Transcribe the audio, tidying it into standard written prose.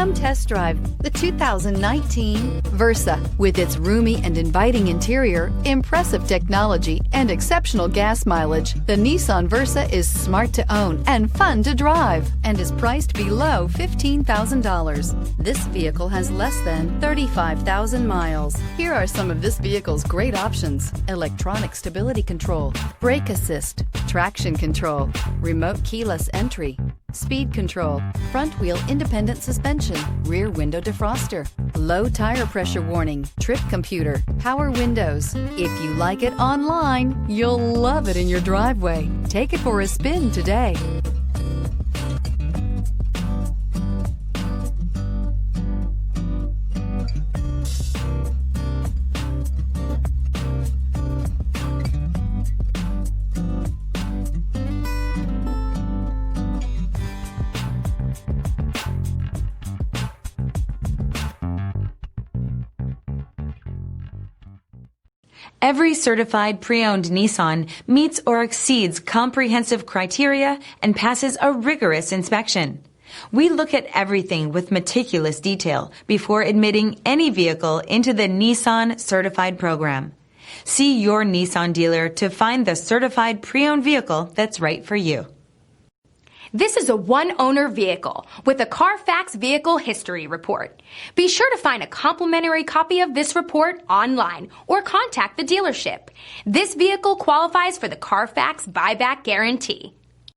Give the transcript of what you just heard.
Come test drive the 2019 Versa. With its roomy and inviting interior, impressive technology, and exceptional gas mileage, the Nissan Versa is smart to own and fun to drive and is priced below $15,000. This vehicle has less than 35,000 miles. Here are some of this vehicle's great options: electronic stability control, brake assist, traction control, remote keyless entry, speed control, front wheel independent suspension, rear window defroster, low tire pressure warning, trip computer, power windows. If you like it online, you'll love it in your driveway. Take it for a spin today. Every certified pre-owned Nissan meets or exceeds comprehensive criteria and passes a rigorous inspection. We look at everything with meticulous detail before admitting any vehicle into the Nissan Certified program. See your Nissan dealer to find the certified pre-owned vehicle that's right for you. This is a one-owner vehicle with a Carfax Vehicle History Report. Be sure to find a complimentary copy of this report online or contact the dealership. This vehicle qualifies for the Carfax Buyback Guarantee.